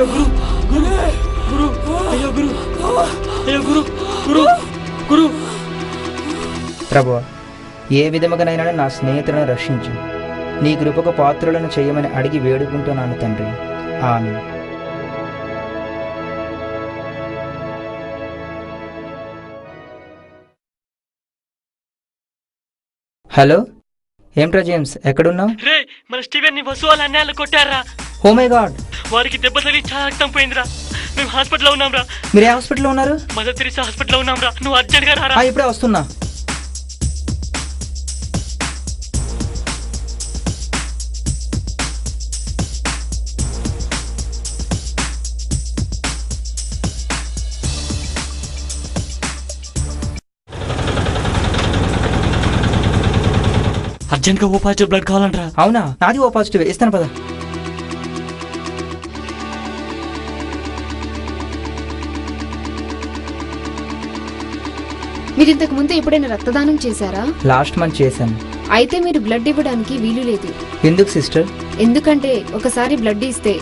గురు గురు గురు అయ్యో గురు అయ్యో గురు గురు గురు. ప్రభువా, ఏ విధముగానైనా నా స్నేహితులను రక్షించు. నీ కృపకు పాత్రులను చేయమని అడిగి వేడుకుంటున్నాను తండ్రి. ఆమేన్. హలో, ఏమిట్రా జేమ్స్, ఎక్కడున్నావు? రే, మన స్టీవెన్ ని వసూలు అన్యాయాలు కొట్టారా? ఓ మై గాడ్, వారికి దెబ్బ తగిలి చాలా రక్తం పోయిందిరా. మేము హాస్పిటల్లో ఉన్నాంరా. మీరు ఏ హాస్పిటల్లో ఉన్నారు? మదర్ తెరీసా హాస్పిటల్లో ఉన్నాంరా. నువ్వు అర్జెంట్ గా రారా. ఇప్పుడే వస్తున్నా. అర్జెంట్ గా ఓ పాజిటివ్ బ్లడ్ కావాలంటరా. అవునా, నాది ఓ పాజిటివ్. ఇస్తాను పద. మీరు ఇంతకు ముందు ఎప్పుడైనా రక్తదానం చేశారా? లాస్ట్ మంత్ చేశాను. అయితే మీరు బ్లడ్ ఇవ్వడానికి వీలు లేదు. ఎందుకు సిస్టర్? ఎందుకంటే ఒకసారి బ్లడ్ ఇస్తే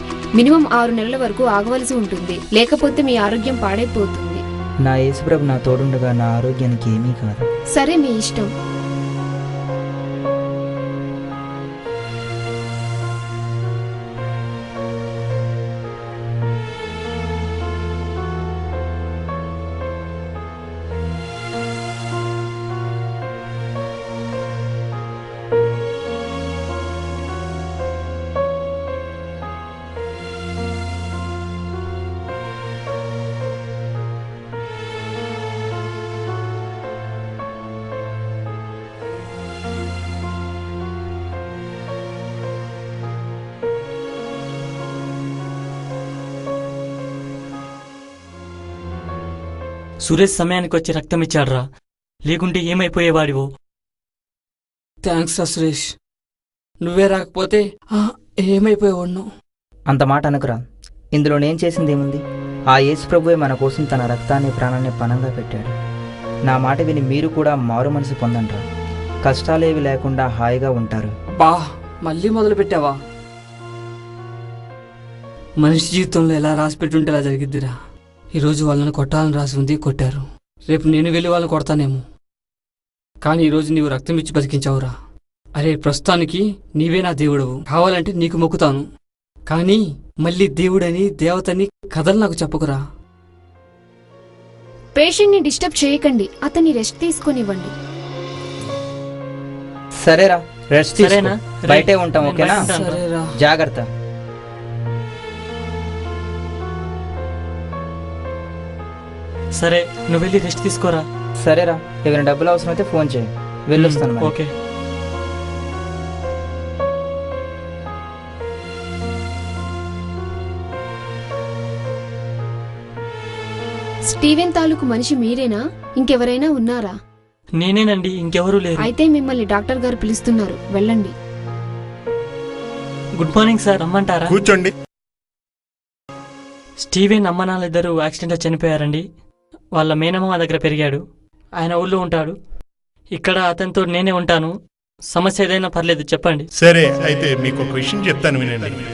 మినిమం 6 నెలల వరకు ఆగవలసి ఉంటుంది. లేకపోతే మీ ఆరోగ్యం పాడైపోతుంది. నా యేసుప్రభు నా తోడుండగా నా ఆరోగ్యానికి ఏమీ కాదు. సరే, మీ ఇష్టం. సురేష్ సమయానికి వచ్చి రక్తం ఇచ్చాడ్రా. లేకుంటే ఏమైపోయేవాడివో. థ్యాంక్స్ రా సురేష్, నువ్వే రాకపోతే ఏమైపోయేవాడు. అంత మాట అనుకురా. ఇందులో నేను చేసింది ఏముంది? ఆ యేసుప్రభువే మన కోసం తన రక్తాన్ని ప్రాణాన్ని పణంగా పెట్టాడు. నా మాట విని మీరు కూడా మారు మనసు పొందండ్రా. కష్టాలేవి లేకుండా హాయిగా ఉంటారు. బా, మళ్ళీ మొదలు పెట్టావా? మనిషి జీవితంలో ఎలా రాసి పెట్టుంటే ఎలా జరిగిద్దిరా. ఈరోజు వాళ్ళని కొట్టాలని రాసి ఉంది, కొట్టారు. రేపు నేను వెళ్ళి వాళ్ళని కొడతానేమో. కానీ ఈరోజు నీవు రక్తం ఇచ్చి బతికించావురా. అరే, ప్రస్తుతానికి నీవే నా దేవుడవు. కావాలంటే నీకు మొక్కుతాను. కానీ మళ్ళీ దేవుడని దేవతని కథలు నాకు చెప్పకురా. పేషెంట్ ని డిస్టర్బ్ చేయకండి. అతన్ని రెస్ట్ తీసుకొనివ్వండి. సరేరా, రెస్ట్ సరేనా? బయటే ఉంటాం, ఓకేనా? సరేరా. జాగ్రత్త. సరే, నువ్వు వెళ్ళి రెస్ట్ తీసుకోరా. సరేరా, ఏమైనా డబ్బులు అవసరం అయితే ఫోన్ చేయి. వెళ్ళొస్తాను మరి. ఓకే. స్టీవెన్ తాలూకు మనిషి మీరేనా? ఇంకెవరైనా ఉన్నారా? నేనేనండి, ఇంకెవరూ లేరు. అయితే మిమ్మల్ని డాక్టర్ గారు పిలుస్తున్నారు, వెళ్ళండి. గుడ్ మార్నింగ్ సార్, రమ్మంటారా? కూర్చోండి. స్టీవెన్ అమ్మ నాన్నలిద్దరూ యాక్సిడెంట్లో చనిపోయారండి. వాళ్ళ మేనమ్మ మా దగ్గర పెరిగాడు. ఆయన ఊళ్ళో ఉంటాడు. ఇక్కడ అతనితో నేనే ఉంటాను. సమస్య ఏదైనా పర్లేదు, చెప్పండి. సరే, అయితే మీకు ఒక విషయం చెప్తాను, వినండి.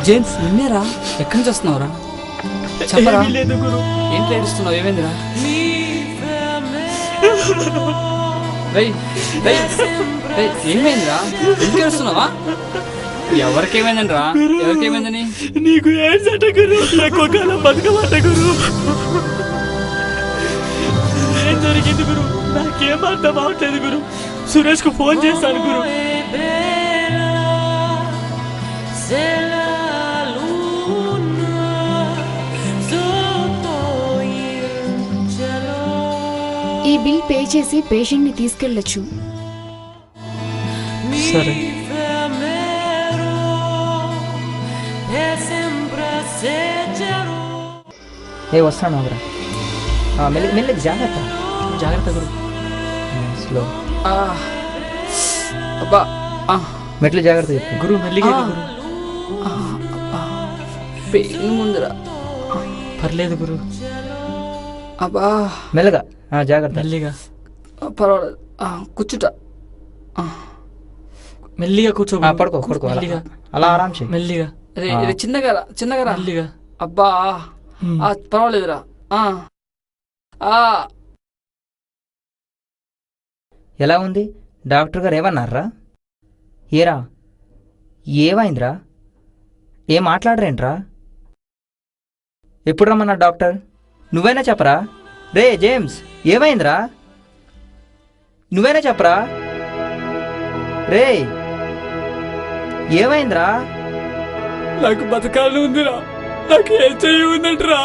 జేమ్స్, నిన్నేరా? ఎక్కడి నుంచి వస్తున్నావురా? చెప్పరా. లేదు గురు. ఏంటి ఏడుస్తున్నావు? ఏమైందిరా? ఏమైందిరా? ఎందుకు ఏడుస్తున్నావా? ఎవరికేమైందని రా? ఎవరికేమైందని? నీకు ఏడ్చట గురు, ఎక్కువ కాలం బతకమాట గురు. ఏం జరిగింది గురు? నాకేం అర్థం అవట్లేదు గురు. సురేష్ కు ఫోన్ చేశాను గురు. ఈ బిల్ పే చేసి పేషెంట్ ని తీసుకెళ్లొచ్చు. సరే. ఏ వస్తాను ఆగురా. మెల్లి మెల్లిగా జాగ్రత్త. జాగ్రత్త గురు. స్లో. ఆ, అబ్బా, ఆ, మెట్లు జాగ్రత్త చెప్పు. గురు మెల్లిగా గురు. ఆ, ఆ, పెయిన్ ముందురా. పర్లేదు గురు, అబ్బా, మెల్లగా జాగ్రత్త. మెల్లిగా పర్వాలేదు. కూర్చుట. మెల్లిగా కూర్చో గురు. పడుకో పడుకో అలా. మెల్లిగా అలా ఆరామ్ చేయి. మెల్లిగా ఇది చిన్నగా రా, చిన్నగా రా. మెల్లిగా. అబ్బా, పర్వాలేదురా. ఎలా ఉంది? డాక్టర్ గారు ఏమన్నారా? ఏరా ఏమైందిరా? ఏం మాట్లాడరేంట్రా? ఎప్పుడు రమ్మన్నా డాక్టర్? నువ్వైనా చెప్పరా? రే జేమ్స్, ఏమైందిరా? నువ్వైనా చెప్పరా? రే ఏమైందిరా? నాకు బతకాలని ఉందిరా, నాకు ఏం చెయ్యి ఉందంటరా.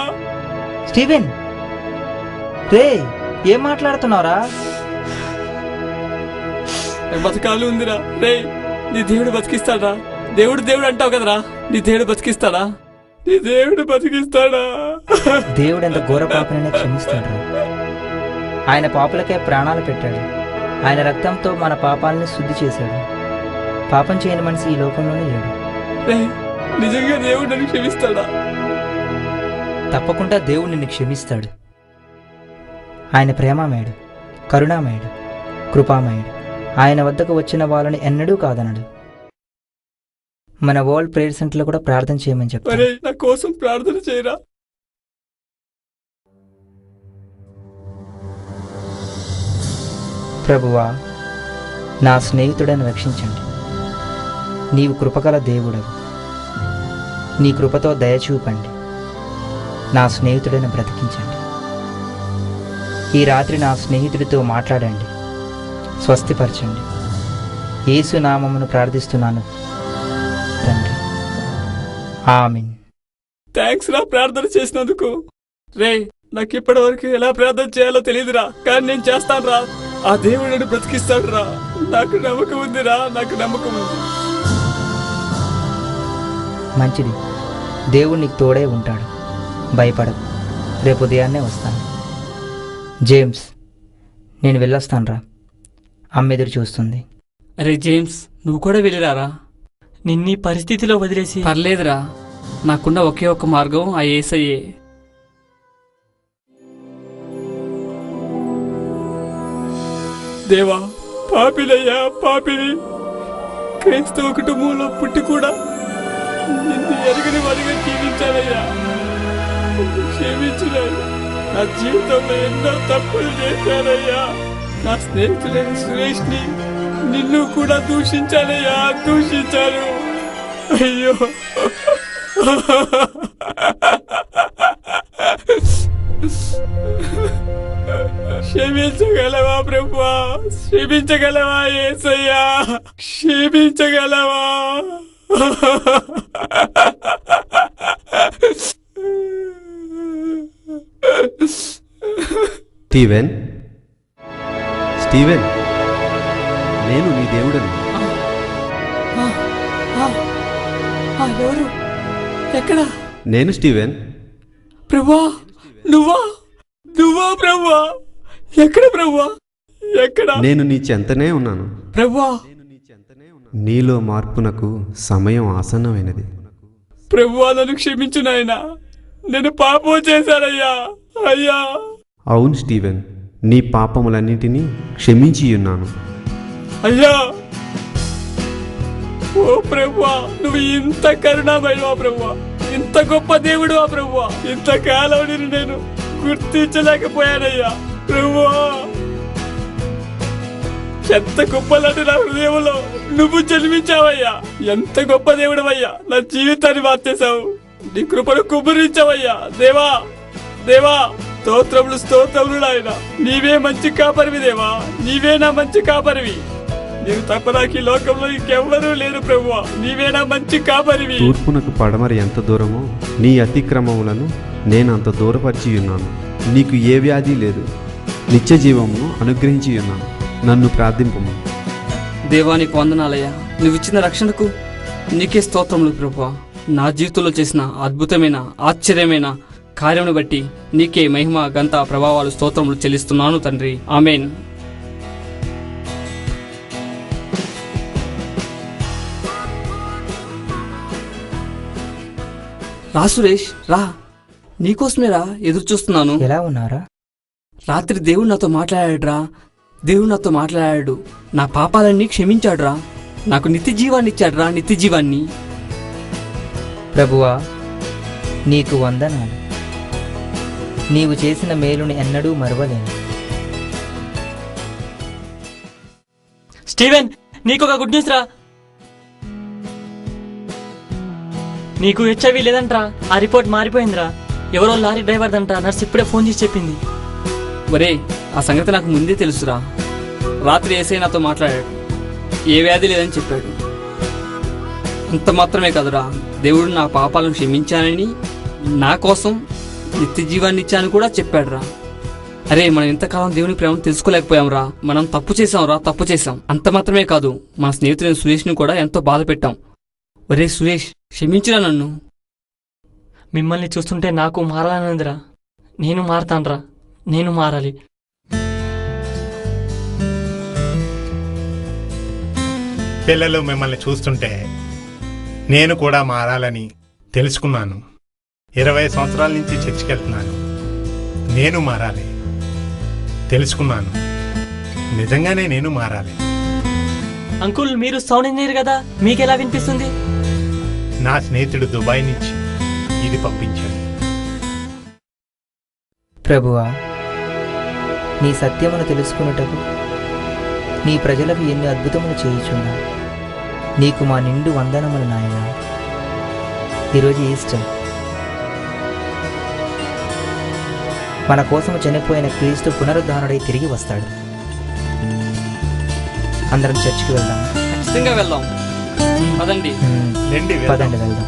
స్టీవెన్, రే ఏం మాట్లాడుతున్నావురా? నాకు బతకాలని ఉందిరా. రే, నీ దేవుడు బతికిస్తాడా? దేవుడు దేవుడు అంటావు కదరా, నీ దేవుడు బతికిస్తాడా? నీ దేవుడు బతికిస్తాడా? దేవుడు ఎంత ఘోర పాపనైనా క్షమిస్తాడు. ఆయన పాపులకే ప్రాణాలు పెట్టాడు. ఆయన రక్తంతో మన పాపాలని శుద్ధి చేశాడు. పాపం చేయని మనిషి ఈ లోకంలోనే లేడు. రే, నిజంగా దేవుడు నన్ను క్షమిస్తాడా? తప్పకుండా దేవుడు నిన్ను క్షమిస్తాడు. ఆయన ప్రేమమయుడు, కరుణామయుడు, కృపామయుడు. ఆయన వద్దకు వచ్చిన వాళ్ళని ఎన్నడూ కాదనడు. మన వరల్డ్ ప్రేయర్ సెంటర్లో కూడా ప్రార్థన చేయమని చెప్తాను. అరే, నా కోసం ప్రార్థన చేయరా. ప్రభువా, నా స్నేహితుడని రక్షించండి. నీవు కృపగల దేవుడవు. నీ కృపతో దయచూపండి. నా స్నేహితుడని బ్రతికించండి. ఈ రాత్రి నా స్నేహితుడితో మాట్లాడండి, స్వస్తిపరచండి. యేసు నామమును ప్రార్థిస్తున్నాను తండ్రి, ఆమేన్. థ్యాంక్స్ రా ప్రార్థన చేసినందుకు. రే, నాకు ఇప్పటి వరకు ఎలా ప్రార్థన చేయాలో తెలియదురా, కానీ నేను చేస్తాను రా. ఆ దేవుడు నన్ను బ్రతికిస్తాడు రా. నాకు నమ్మకం ఉందిరా, నాకు నమ్మకం ఉంది. మంచిది, దేవుడు నీకు తోడే ఉంటాడు. భయపడకు, రేపు ఉదయాన్నే వస్తాను. జేమ్స్, నేను వెళ్ళొస్తాను రా. అమ్మ ఎదురు చూస్తుంది. అరే జేమ్స్, నువ్వు కూడా వెళ్ళిరారా. నిన్నీ పరిస్థితిలో వదిలేసి పర్లేదురా, నాకున్న ఒకే ఒక్క మార్గం ఆ యేసయ్యే. దేవా, పాపినయ్యా, పాపిని. క్రైస్తవ కుటుంబంలో పుట్టి కూడా నిన్ను ఎరగని వాడిగా జీవించాలయ్యా. క్షమించునయ్యా. నా జీవితంలో ఎన్నో తప్పులు చేశానయ్యా. నా స్నేహితులైన సురేష్ని, నిన్ను కూడా దూషించానయ్యా, దూషించాను. అయ్యో, క్షమించగలవా ప్రభువా? క్షమించగలవా యేసయ్యా? క్షమించగలవా? స్టీవెన్, స్టీవెన్, నేను నీ దేవుడని. ఎవరు? ఎక్కడ? నేను స్టీవెన్. ప్రభువా, నువ్వా? నువ్వా ప్రభువా? ఎక్కడ ప్రభువా? ఎక్కడ? నేను నీ చెంతనే ఉన్నాను. ప్రభువా, నీలో మార్పునకు సమయం ఆసన్నమైనది. ప్రభువా, నన్ను క్షమించు నాయనా. నేను పాపం చేశానయ్యా. అయ్యా. అవును స్టీవెన్, నీ పాపములన్నిటినీ క్షమించి ఉన్నాను. అయ్యా, ఓ ప్రభువా, నువ్వు ఇంత కరుణామయుడువా ప్రభువా, ఇంత గొప్ప దేవుడువా ప్రభువా. ఇంతకాలం నిన్ను నేను గుర్తించలేకపోయానయ్యా ప్రభువా. ఎంత గొప్పలాంటి నా హృదయంలో నువ్వు జన్మించావయ్యా. ఎంత గొప్ప దేవుడవయ్యా. నా జీవితాన్ని మార్చేశావు. నీ కృపను కుమ్మరించావయ్యా. దేవా, దేవా, స్తోత్రములు, స్తోత్రములు నాయన. నీవే మంచి కాపరివి దేవా, నీవే నా మంచి కాపరివి. నీవు తప్ప నాకు ఈ లోకంలో ఇంకెవ్వరూ లేరు ప్రభువా. నీవే నా మంచి కాపరివి. తూర్పునకు పడమరి ఎంత దూరమో నీ అతిక్రమములను నేను అంత దూరపరిచి ఉన్నాను. నీకు ఏ వ్యాధి లేదు. నిత్య జీవమును అనుగ్రహించి ఉన్నాను. నన్ను ప్రార్థింపము. దేవా, నీకు వందనాలయ్యా. నువ్వు ఇచ్చిన రక్షణకు నీకే స్తోత్రములు ప్రభువా. నా జీవితంలో చేసిన అద్భుతమైన, ఆశ్చర్యమైన కార్యమును బట్టి నీకే మహిమ గంత ప్రభావాలు స్తోత్రములు చెల్లిస్తున్నాను తండ్రి. ఆమేన్. రా సురేష్, రా. నీకోసమేరా ఎదురు చూస్తున్నాను. ఎలా ఉన్నారా? రాత్రి దేవుడు నాతో మాట్లాడాడురా. దేవుడు నాతో మాట్లాడాడు. నా పాపాలన్నీ క్షమించాడురా. నాకు నిత్య జీవాన్ని ఇచ్చాడురా, నిత్య జీవాన్ని. ప్రభువా, నీకు వందనాలు. నీవు చేసిన మేలుని ఎన్నడూ మరువలేను. స్టీవెన్, నీకొక గుడ్ న్యూస్ రా. నీకు హెచ్ఐవి లేదంట్రా. ఆ రిపోర్ట్ మారిపోయిందిరా. ఎవరో లారీ డ్రైవర్ దంట. నర్స్ ఇప్పుడే ఫోన్ చేసి చెప్పింది. ఒరే, ఆ సంగతి నాకు ముందే తెలుసురా. రాత్రి ఏసై నాతో మాట్లాడాడు. ఏ వ్యాధి లేదని చెప్పాడు. అంత మాత్రమే కదరా, దేవుడు నా పాపాలను క్షమించానని, నా కోసం నిత్య జీవాన్ని ఇచ్చాను కూడా చెప్పాడురా. అరే, మనం ఇంతకాలం దేవుని ప్రేమను తెలుసుకోలేకపోయాంరా. మనం తప్పు చేసాంరా, తప్పు చేశాం. అంత మాత్రమే కాదు, మన స్నేహితుడైన సురేష్ని కూడా ఎంతో బాధ పెట్టాం. ఒరే సురేష్, క్షమించురా నన్ను. మిమ్మల్ని చూస్తుంటే నాకు మారాలనుందిరా. నేను మారతాన్రా. నేను మారాలి. పిల్లలు మిమ్మల్ని చూస్తుంటే నేను కూడా మారాలని తెలుసుకున్నాను. 20 సంవత్సరాల నుంచి చర్చికి వెళ్తున్నాను. నేను మారాలి తెలుసుకున్నాను. నిజంగానే నేను మారాలి. అంకుల్, మీరు సౌండ్ ఇంజనీర్ కదా, మీకెలా వినిపిస్తుంది? నా స్నేహితుడు దుబాయ్ నుంచి ఇది పంపించాడు. ప్రభువా, నీ సత్యమును తెలుసుకున్నటకు నీ ప్రజలకు ఎన్ని అద్భుతములు చేయుచున్నా. నీకు మా నిండు వందనములు నాయనా. ఈరోజు ఈస్టర్. మన కోసం చనిపోయిన క్రీస్తు పునరుద్ధానుడై తిరిగి వస్తాడు. అందరం చర్చికి వెళ్దాం. ఖచ్చితంగా వెళ్దాం. పదండి. రండి, వెళ్దాం. పదండి వెళ్దాం.